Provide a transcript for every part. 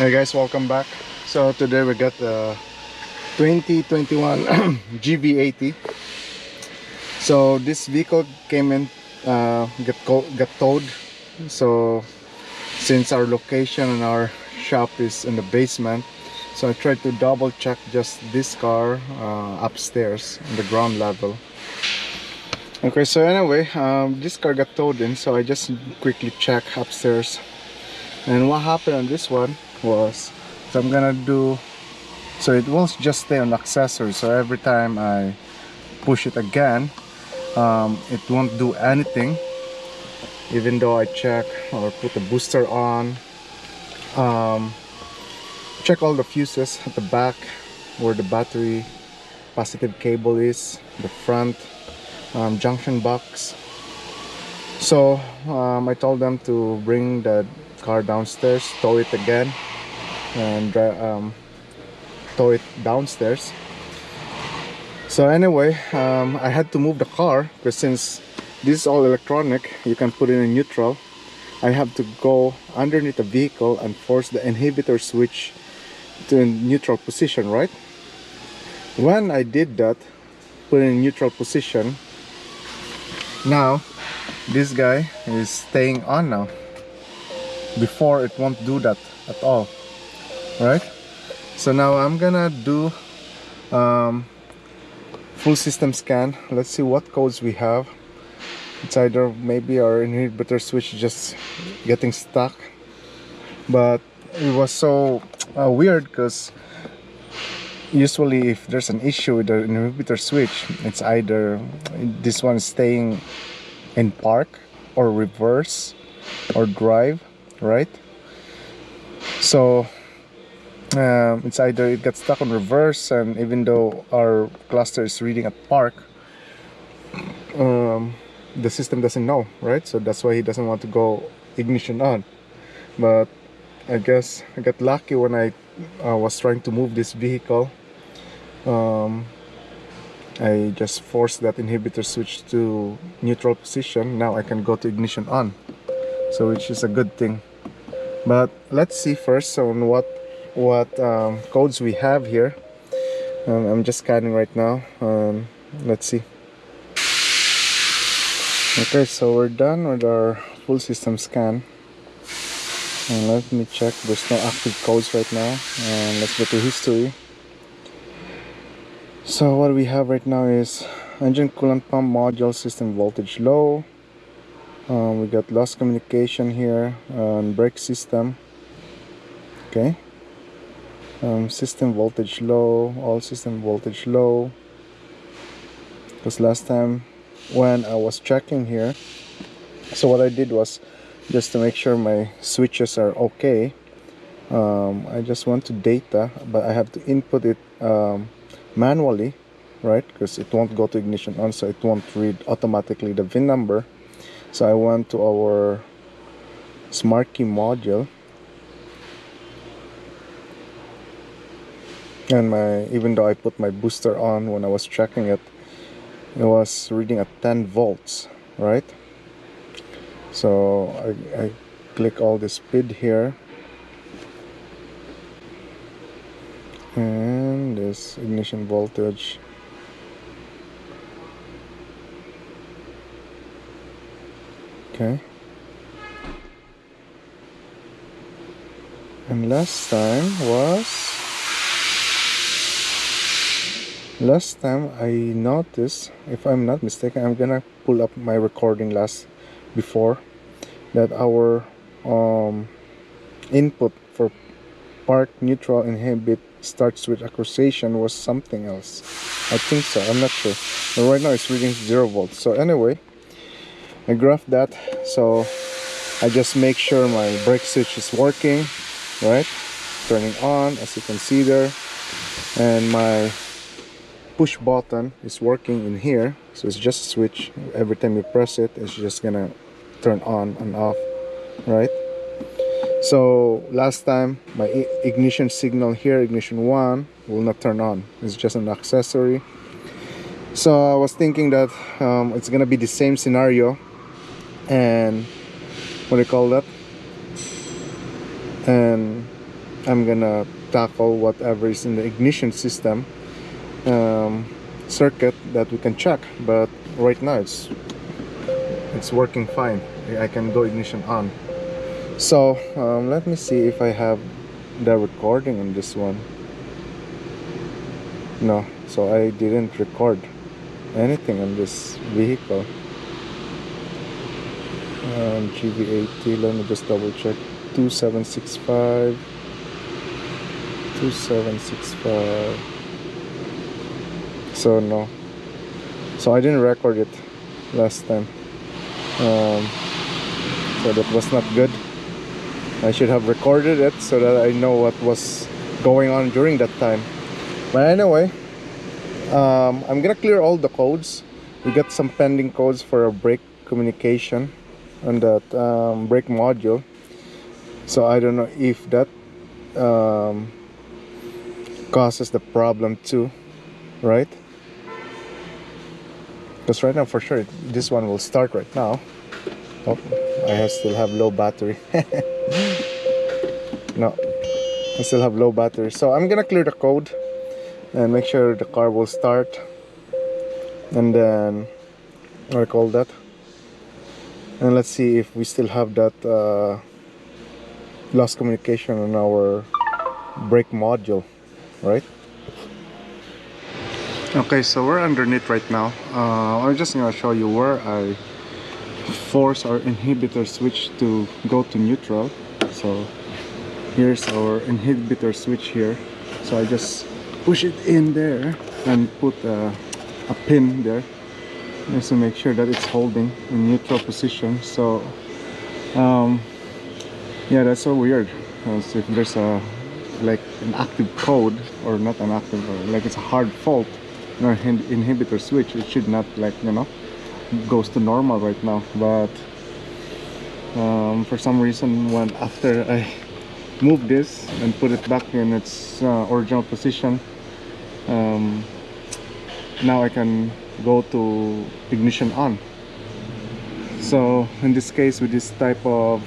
Hey guys, welcome back. So today we got the 2021 Gv80. So this vehicle came in, got towed. So since our location and our shop is in the basement, so I tried to double check just this car upstairs on the ground level. Okay, so anyway, this car got towed in, so I just quickly check upstairs. And what happened on this one was, so I'm gonna do, so it won't just stay on accessory, so every time I push it again, it won't do anything even though I check or put the booster on, check all the fuses at the back where the battery positive cable is, the front junction box. So I told them to bring the car downstairs, tow it again, and tow it downstairs. So anyway, I had to move the car because since this is all electronic, you can put it in neutral. I have to go underneath the vehicle and force the inhibitor switch to a neutral position, right? When I did that, put it in neutral position, now this guy is staying on now. Before it won't do that at all, right? So now I'm gonna do full system scan. Let's see what codes we have. It's either maybe our inhibitor switch just getting stuck, but it was so weird because usually if there's an issue with the inhibitor switch, it's either this one is staying in park or reverse or drive, right? So it's either it gets stuck on reverse, and even though our cluster is reading at park, the system doesn't know, right? So that's why he doesn't want to go ignition on. But I guess I got lucky when I was trying to move this vehicle. I just forced that inhibitor switch to neutral position. Now I can go to ignition on, so which is a good thing. But let's see first on what codes we have here. I'm just scanning right now. Let's see. Okay, so we're done with our full system scan. And let me check. There's no active codes right now. Let's go to history. So what we have right now is engine coolant pump module system voltage low. We got lost communication here on brake system. Okay. System voltage low, all system voltage low. Because last time when I was checking here, so what I did was just to make sure my switches are okay. I just want to data, but I have to input it manually, right? Because it won't go to ignition on, so it won't read automatically the VIN number. So I went to our smart key module, and even though I put my booster on when I was checking it, it was reading at 10 volts, right? So I click all the speed here, and this ignition voltage. Okay. And last time I noticed, if I'm not mistaken, I'm gonna pull up my recording before that our input for park, neutral, inhibit, start switch accusation was something else. I think so, I'm not sure. But right now it's reading 0 volts. So anyway, I graphed that, so I just make sure my brake switch is working, right? Turning on, as you can see there, and my push button is working in here. So it's just a switch. Every time you press it, it's just gonna turn on and off, right? So last time my ignition signal here, ignition 1, will not turn on. It's just an accessory. So I was thinking that it's gonna be the same scenario, and what do you call that, and I'm gonna tackle whatever is in the ignition system circuit that we can check. But right now it's working fine. I can go ignition on. So let me see if I have the recording on this one. No, so I didn't record anything on this vehicle. Gv80, let me just double check. 2765 2765. So no, so I didn't record it last time, so that was not good. I should have recorded it so that I know what was going on during that time. But anyway, I'm gonna clear all the codes. We got some pending codes for a brake communication on that brake module. So I don't know if that causes the problem too, right? Because right now for sure this one will start right now. Oh, I still have low battery. No, I still have low battery. So I'm gonna clear the code and make sure the car will start, and then what do I call that, and let's see if we still have that lost communication on our brake module, right? Okay, so we're underneath right now. I'm just gonna show you where I force our inhibitor switch to go to neutral. So here's our inhibitor switch here. So I just push it in there and put a pin there just to make sure that it's holding in neutral position. So yeah, that's so weird. So if there's a like an active code, or not an active, or like it's a hard fault in our inhibitor switch, it should not, like, you know, goes to normal right now. But for some reason, when after I move this and put it back in its original position, now I can go to ignition on. So in this case, with this type of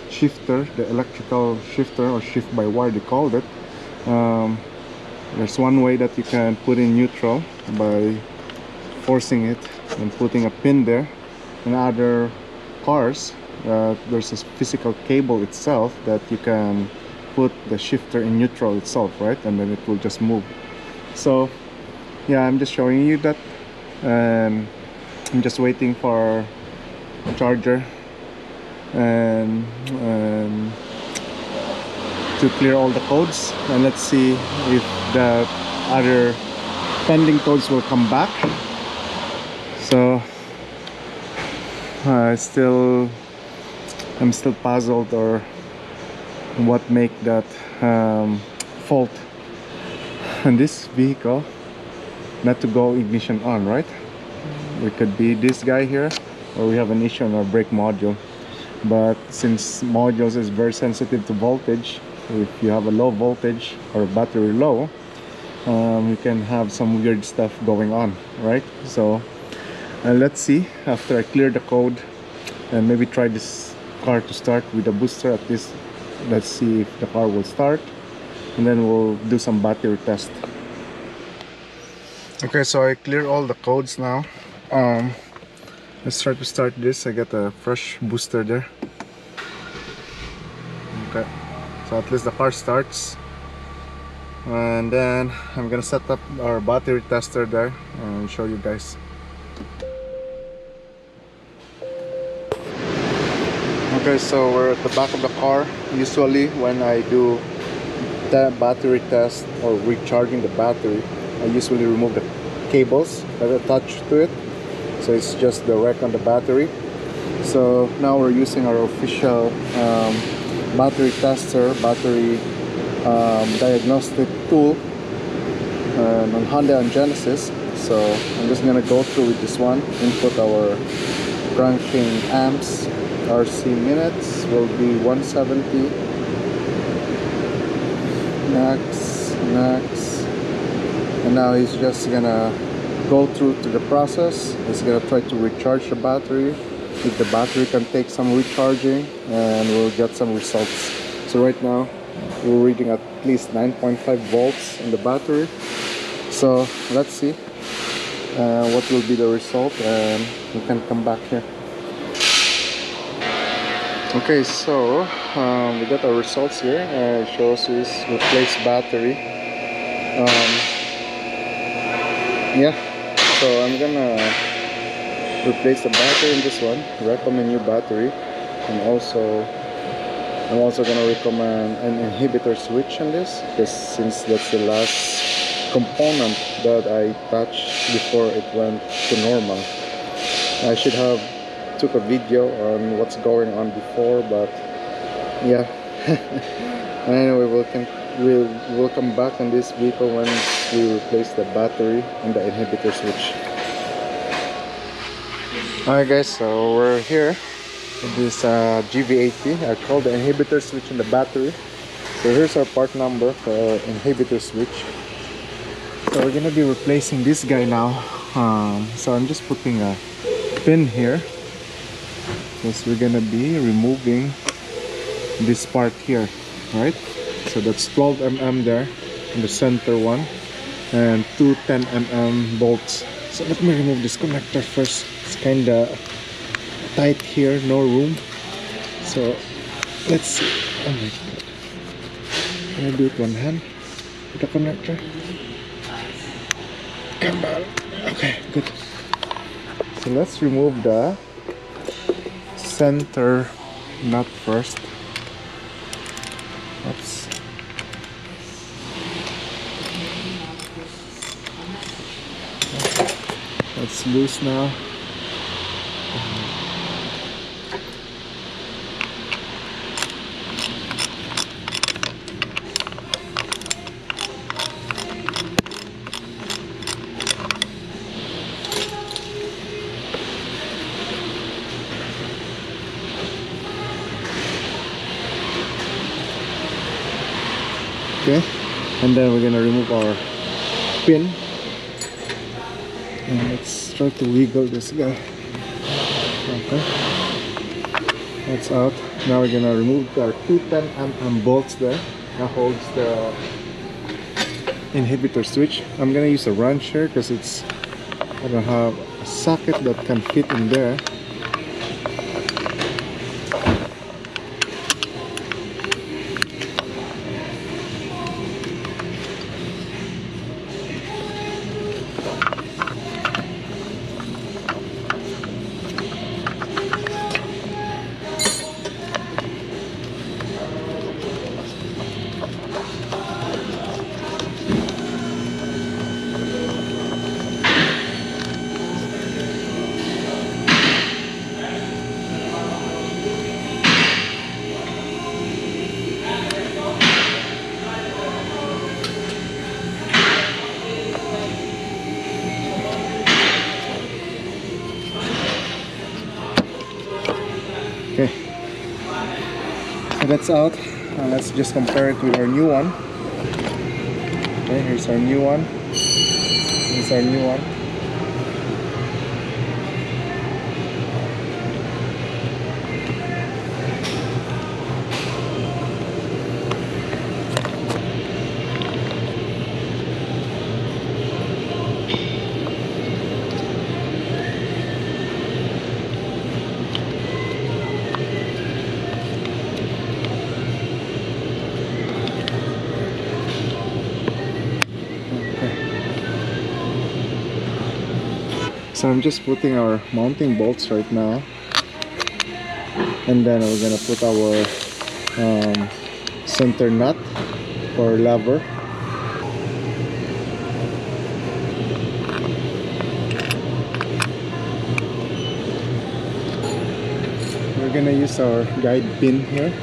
shifter, the electrical shifter, or shift by wire they called it, there's one way that you can put in neutral by forcing it and putting a pin there. In other cars, there's a physical cable itself that you can put the shifter in neutral itself, right? And then it will just move. So yeah, I'm just showing you that, and I'm just waiting for a charger and to clear all the codes, and let's see if the other pending codes will come back. So I'm still puzzled, or what make that fault in this vehicle not to go ignition on, right? It could be this guy here, or we have an issue on our brake module. But since modules is very sensitive to voltage, if you have a low voltage or battery low, you can have some weird stuff going on, right? So let's see, after I clear the code and maybe try this car to start with a booster at least. Let's see if the car will start, and then we'll do some battery test. Okay, so I clear all the codes now. Let's try to start this. I got a fresh booster there. Okay, so at least the car starts, and then I'm gonna set up our battery tester there and show you guys. Okay, so we're at the back of the car. Usually when I do the battery test or recharging the battery, I usually remove the cables that attach to it, so it's just the rack on the battery. So now we're using our official battery tester, battery diagnostic tool on Hyundai and Genesis. So I'm just gonna go through with this one, input our cranking amps. RC minutes will be 170. Next, and now he's just gonna go through to the process. He's gonna try to recharge the battery, if the battery can take some recharging, and we'll get some results. So right now we're reading at least 9.5 volts in the battery. So let's see what will be the result, and we can come back here. Okay, so we got our results here. It shows is replace battery. Yeah, so I'm gonna replace the battery in this one, recommend new battery, and also I'm also gonna recommend an inhibitor switch on this, because since that's the last component that I touched before it went to normal. I should have took a video on what's going on before, but yeah. Anyway, we'll come back on this vehicle once we replace the battery and the inhibitor switch. Alright guys, so we're here with this Gv80. I called the inhibitor switch in the battery. So here's our part number for our inhibitor switch. So we're gonna be replacing this guy now. So I'm just putting a pin here, because we're gonna be removing this part here, right? So that's 12 mm there in the center one, and two 10 mm bolts. So let me remove this connector first. It's kinda tight here, no room. So let's see. Oh my god, can I do it one hand with the connector? Come on. Okay, good. So let's remove the center nut first. Oops. It's loose now. Okay, and then we're gonna remove our pin, and let's try to wiggle this guy. Okay, that's out. Now we're gonna remove our two 10 mm bolts there that holds the inhibitor switch. I'm gonna use a wrench here because I don't have a socket that can fit in there. Okay, so that's out. Let's just compare it with our new one. Okay, here's our new one. Here's our new one. So I'm just putting our mounting bolts right now, and then we're gonna put our center nut or lever. We're gonna use our guide pin here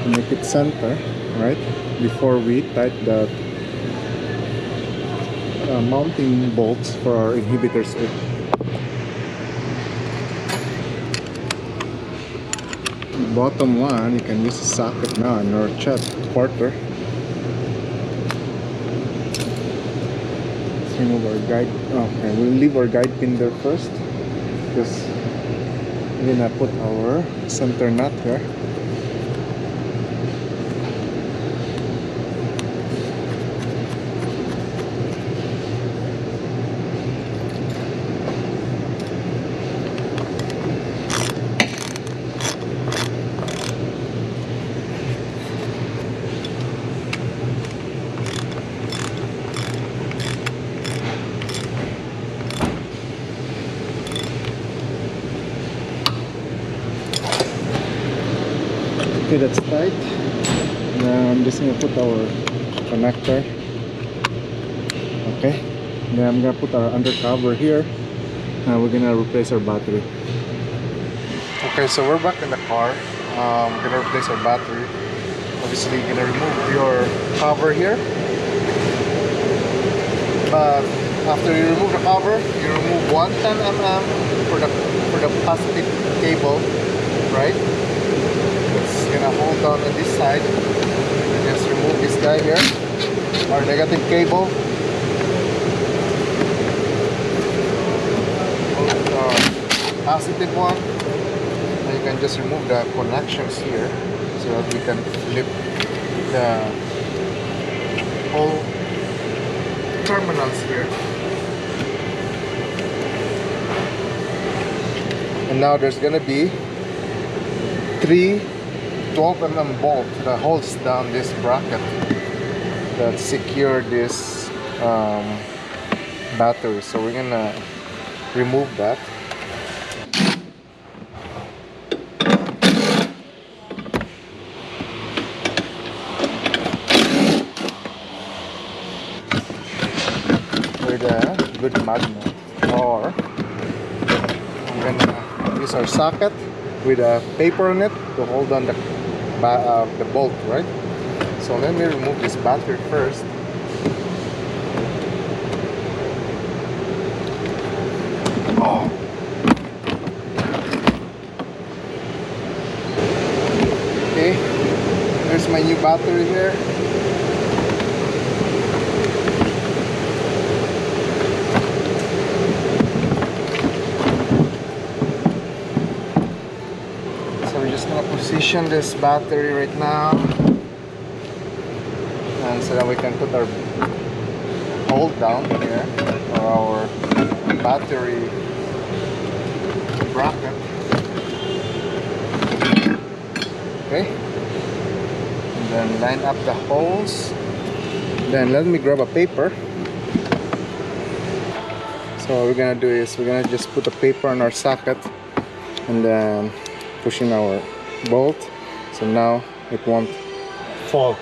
to make it center, right? Before we tighten the mounting bolts for our inhibitor switch. Bottom one, you can use a socket now or chat quarter. Let's remove our guide. Okay, we'll leave our guide pin there first, because we're gonna put our center nut here. Okay, that's tight. Now I'm just gonna put our connector. Okay, then I'm gonna put our undercover here. We're gonna replace our battery. Okay, so we're back in the car. We're gonna replace our battery. Obviously, you're gonna remove your cover here, but after you remove the cover, you remove 110 mm for the positive cable, right? It's gonna hold on this side. And just remove this guy here, our negative cable. Positive one, and you can just remove the connections here so that we can flip the whole terminals here. And now there's gonna be 3 12mm bolt that holds down this bracket that secure this battery, so we're gonna remove that. With a good magnet, or I'm gonna use our socket with a paper on it to hold on the bolt, right? So let me remove this battery first. Oh. Okay, there's my new battery here. Position this battery right now, and so that we can put our hold down here for our battery bracket. Okay, and then line up the holes. Then let me grab a paper. So what we're gonna do is we're gonna just put a paper on our socket and then push in our bolt, so now it won't fall,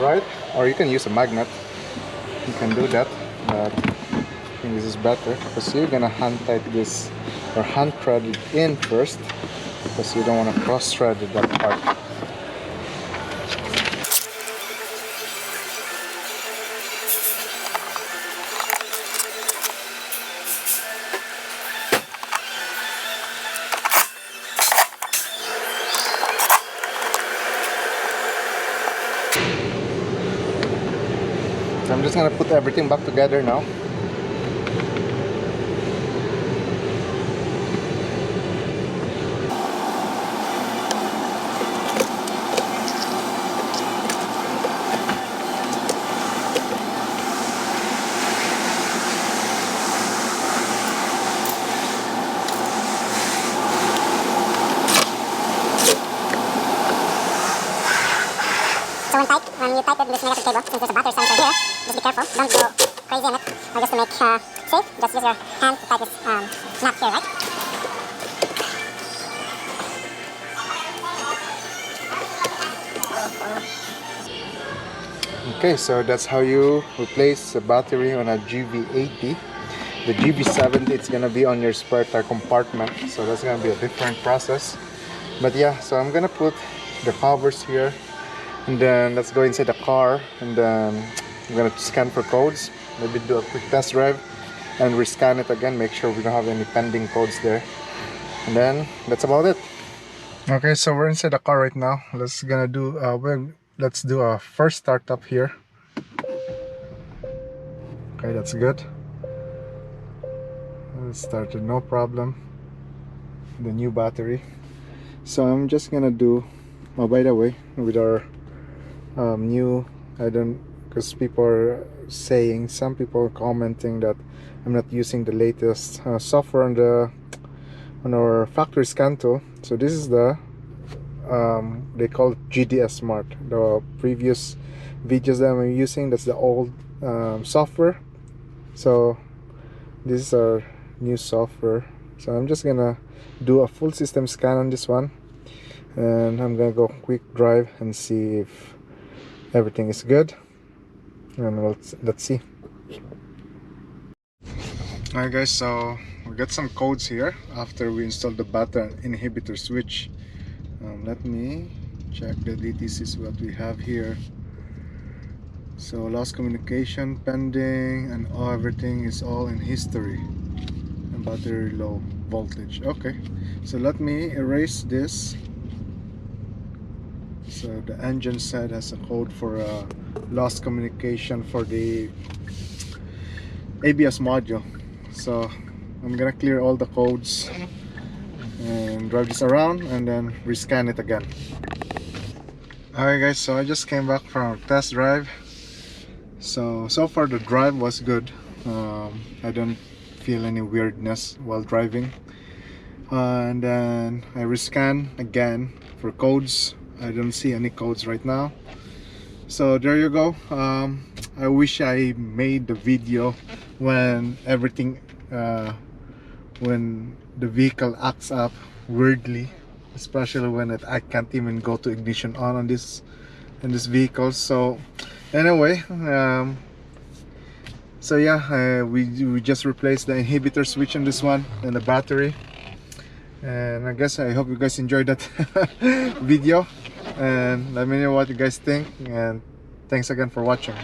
right? Or you can use a magnet, you can do that, but I think this is better because you're gonna hand tight this or hand thread it in first, because you don't want to cross thread that part. I'm just gonna put everything back together now. When you tighten this negative cable, since there's a battery sensor here, just be careful, don't go crazy on it, or just to make safe, just use your hand to tighten this nut here, right? Okay, so that's how you replace the battery on a Gv80. The Gv70, it's gonna be on your spare tire compartment, so that's gonna be a different process. But yeah, so I'm gonna put the covers here, and then let's go inside the car, and then I'm gonna scan for codes, maybe do a quick test drive and rescan it again, make sure we don't have any pending codes there, and then that's about it. Okay, so we're inside the car right now. Let's do a first startup here. Okay, that's good. It started, no problem. The new battery. So I'm just gonna do, oh, by the way, with our new, because people are saying, some people are commenting that I'm not using the latest software on our factory scan tool. So this is the they call it GDS Smart. The previous videos that I'm using, that's the old software. So this is our new software. So I'm just gonna do a full system scan on this one. and I'm gonna go quick drive and see if everything is good, and let's see. Alright guys, so we got some codes here after we installed the battery inhibitor switch. Let me check the DTCs what we have here. So lost communication pending, and everything is all in history, and battery low voltage. Okay, so let me erase this. So the engine side has a code for lost communication for the ABS module. So I'm gonna clear all the codes and drive this around and then rescan it again. Alright guys, so I just came back from test drive. So far the drive was good. I don't feel any weirdness while driving, and then I rescan again for codes. I don't see any codes right now. So there you go. I wish I made the video when everything when the vehicle acts up weirdly, especially when I can't even go to ignition on this vehicle. So anyway, so yeah, we just replaced the inhibitor switch on this one and the battery, and I guess I hope you guys enjoyed that video, and let me know what you guys think, and thanks again for watching.